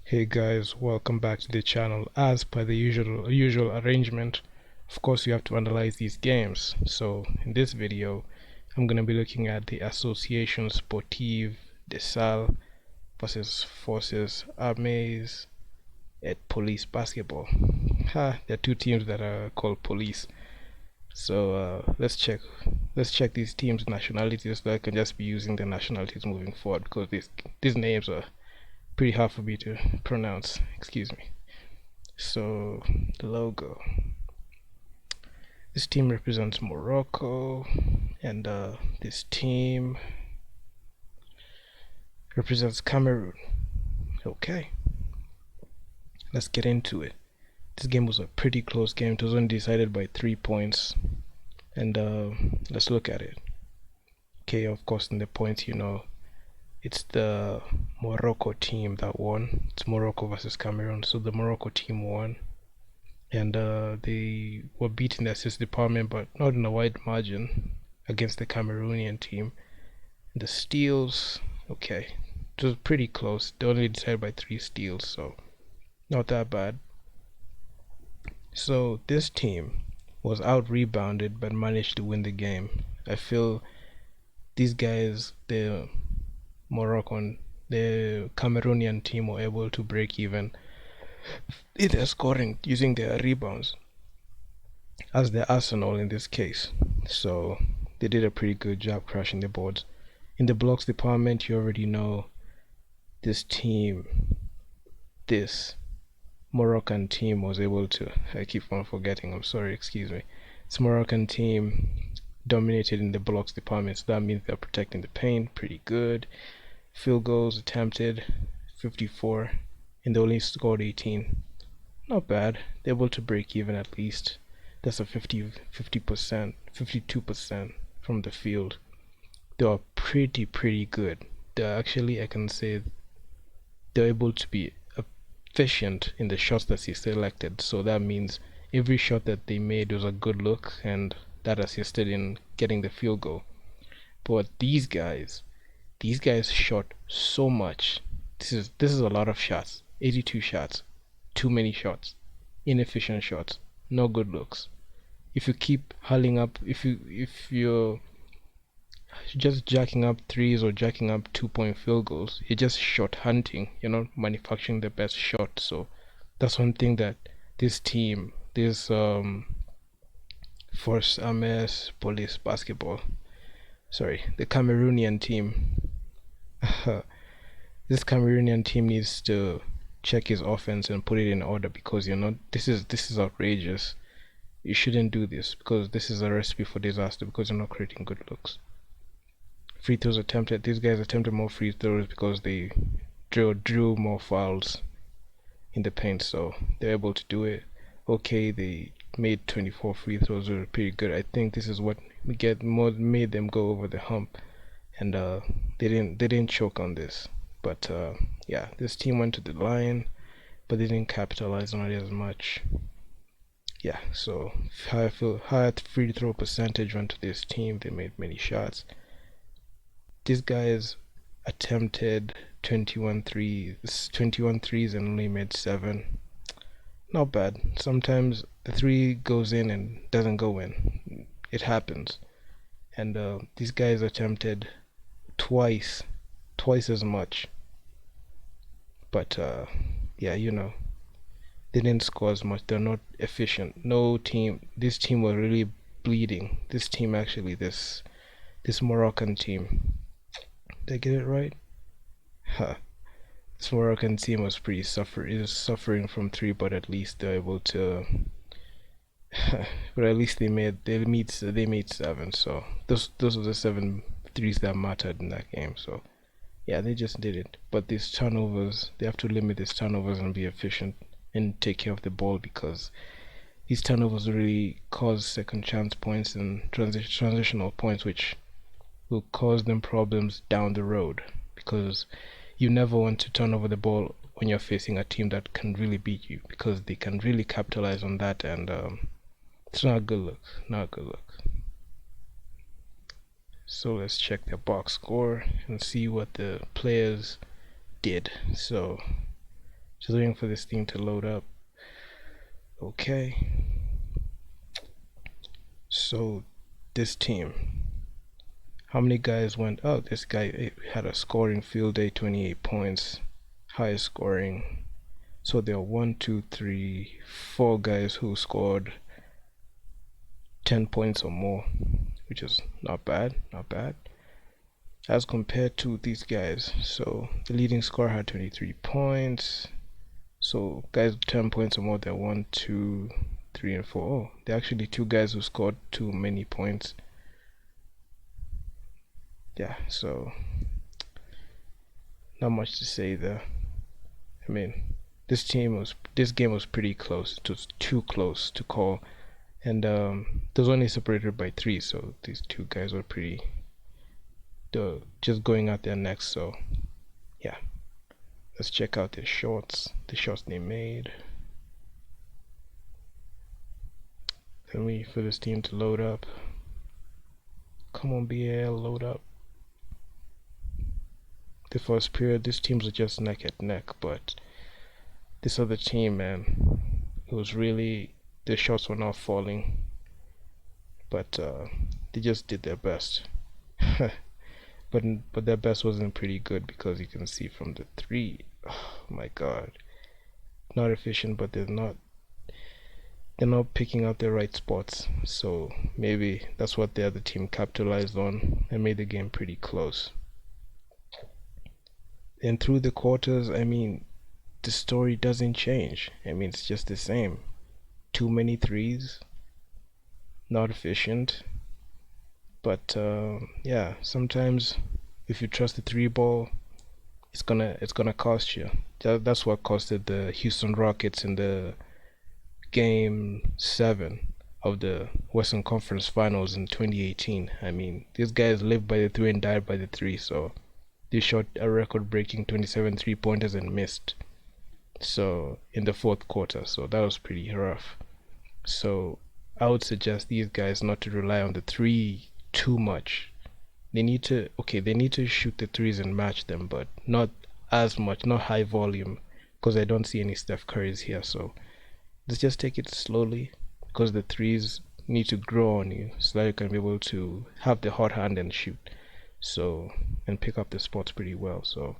Hey guys, welcome back to the channel. As per the usual arrangement, of course you have to analyze these games. So in this video, I'm gonna be looking at the Association Sportive de Salle versus Forces Armees at Police Basketball. There are two teams that are called Police. So let's check these teams' nationalities, so I can just be using the nationalities moving forward because these names are pretty hard for me to pronounce. Excuse me. So the logo. This team represents Morocco, and this team represents Cameroon. Okay, let's get into it. This game was a pretty close game. It was only decided by 3 points, and let's look at it. Okay, of course, in the points, it's the Morocco team that won. It's Morocco versus Cameroon, so the Morocco team won. And they were beating the assist department, but not in a wide margin against the Cameroonian team. The steals, okay, it was pretty close. They only decided by 3 steals, so not that bad. So this team was out rebounded but managed to win the game. I feel these guys, the Cameroonian team, were able to break even in their scoring using their rebounds as the Arsenal in this case. So they did a pretty good job crashing the boards. In the blocks department, you already know this team, this Moroccan team was able to. I keep on forgetting, I'm sorry, excuse me. This Moroccan team dominated in the blocks department, so that means they're protecting the paint pretty good. Field goals attempted 54, and they only scored 18. Not bad. They're able to break even at least. That's a 50%, 52% from the field. They are pretty good. They're actually, I can say, they're able to be efficient in the shots that he selected. So that means every shot that they made was a good look, and that assisted in getting the field goal. But these guys shot so much. This is a lot of shots. 82 shots. Too many shots. Inefficient shots. No good looks. If you keep hulling up, if you're just jacking up threes or jacking up 2 point field goals, you're just shot hunting. You're not manufacturing the best shot. So that's one thing that this team, this Force Armees Police Basketball, sorry, the Cameroonian team, this Cameroonian team needs to check his offense and put it in order, because you're not. This is outrageous. You shouldn't do this, because this is a recipe for disaster, because you're not creating good looks. Free throws attempted. These guys attempted more free throws because they drew more fouls in the paint, so they're able to do it. Okay, they made 24 free throws, were pretty good. I think this is what made them go over the hump, and they didn't choke on this. But yeah, this team went to the line, but they didn't capitalize on it as much. Yeah, so higher free throw percentage went to this team. They made many shots. These guys attempted 21 threes and only made 7. Not bad. Sometimes the 3 goes in and doesn't go in. It happens. And these guys attempted twice as much. But yeah, they didn't score as much. They're not efficient. This team was really bleeding. This team, actually, this Moroccan team. Did I get it right? Huh. This Moroccan team is suffering from 3, but at least they're able to. But at least they made 7. So those are the 7 threes that mattered in that game. So yeah, they just did it. But these turnovers, they have to limit these turnovers and be efficient and take care of the ball, because these turnovers really cause second chance points and transitional points, which will cause them problems down the road, because you never want to turn over the ball when you're facing a team that can really beat you, because they can really capitalize on that, and it's not a good look. Not a good look. So let's check their box score and see what the players did. So Just waiting for this thing to load up. Okay. So this team, how many guys went? Oh, this guy had a scoring field day, 28 points, highest scoring. So there are 1, 2, 3, 4 guys who scored 10 points or more, which is not bad, not bad. As compared to these guys, so the leading scorer had 23 points. So guys with 10 points or more, there are 1, 2, 3, and 4. Oh, there are actually 2 guys who scored too many points. Yeah, so not much to say there. I mean, this game was pretty close. It was too close to call, and it was only separated by 3. So these 2 guys were pretty, just going out there next. So yeah, let's check out their shots. The shots they made. Then wait for this team to load up. Come on, BAL, load up. The first period, these teams were just neck and neck, but this other team, man, it was really, the shots were not falling, but they just did their best. but their best wasn't pretty good, because you can see from the 3, oh my god, not efficient, but they're not picking out the right spots. So maybe that's what the other team capitalized on and made the game pretty close. And through the quarters, I mean, the story doesn't change. I mean, it's just the same. Too many threes, not efficient. But yeah, sometimes if you trust the 3 ball, it's gonna cost you. That's what costed the Houston Rockets in the Game 7 of the Western Conference Finals in 2018. I mean, these guys lived by the 3 and died by the 3, so they shot a record-breaking 27 3-pointers and missed. So in the fourth quarter, so that was pretty rough. So I would suggest these guys not to rely on the 3 too much. They need to shoot the 3s and match them, but not as much, not high volume, because I don't see any Steph Currys here. So let's just take it slowly, because the 3s need to grow on you so that you can be able to have the hot hand and shoot, so, and pick up the spots pretty well. So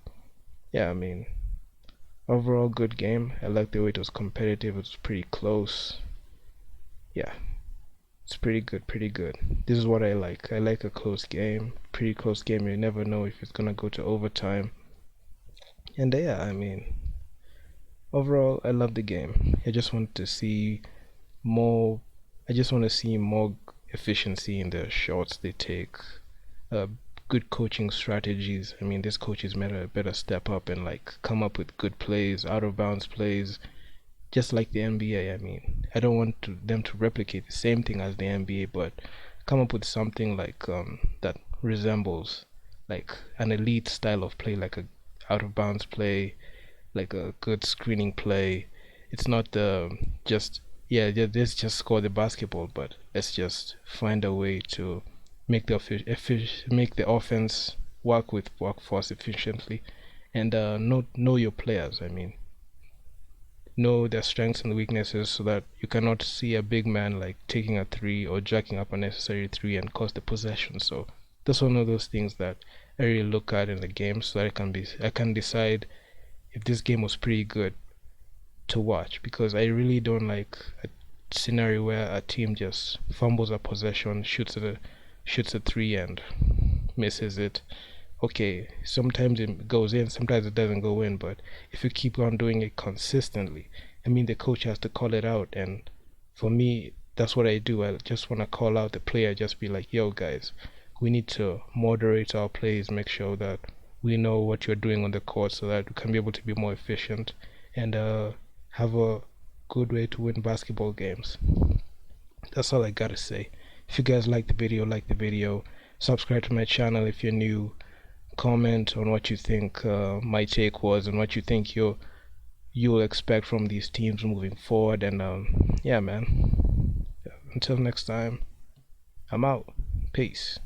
yeah, I mean, overall good game. I like the way it was competitive. It was pretty close. Yeah, it's pretty good, pretty good. This is what I like. I like a close game, pretty close game. You never know if it's gonna go to overtime. And yeah, I mean, overall I love the game. I just want to see more. I just want to see more efficiency in the shots they take. Uh, Good coaching strategies. I mean, this coaches better step up and like come up with good plays, out of bounds plays, just like the NBA. I mean, I don't want them to replicate the same thing as the NBA, but come up with something like that resembles like an elite style of play, like a out of bounds play, like a good screening play. It's not just, yeah, let's just score the basketball, but let's just find a way to make the offense work with workforce efficiently, and know your players. I mean, know their strengths and weaknesses, so that you cannot see a big man like taking a 3 or jacking up a necessary 3 and cost the possession. So that's one of those things that I really look at in the game, so that I can decide if this game was pretty good to watch, because I really don't like a scenario where a team just fumbles a possession, shoots a 3 and misses it. Okay, sometimes it goes in, sometimes it doesn't go in, but if you keep on doing it consistently, I mean, the coach has to call it out. And for me, that's what I do. I just want to call out the player, just be like, yo guys, we need to moderate our plays, make sure that we know what you're doing on the court, so that we can be able to be more efficient and have a good way to win basketball games. That's all I gotta say. If you guys like the video, subscribe to my channel if you're new, comment on what you think my take was, and what you think you'll expect from these teams moving forward. And yeah, man, until next time, I'm out. Peace.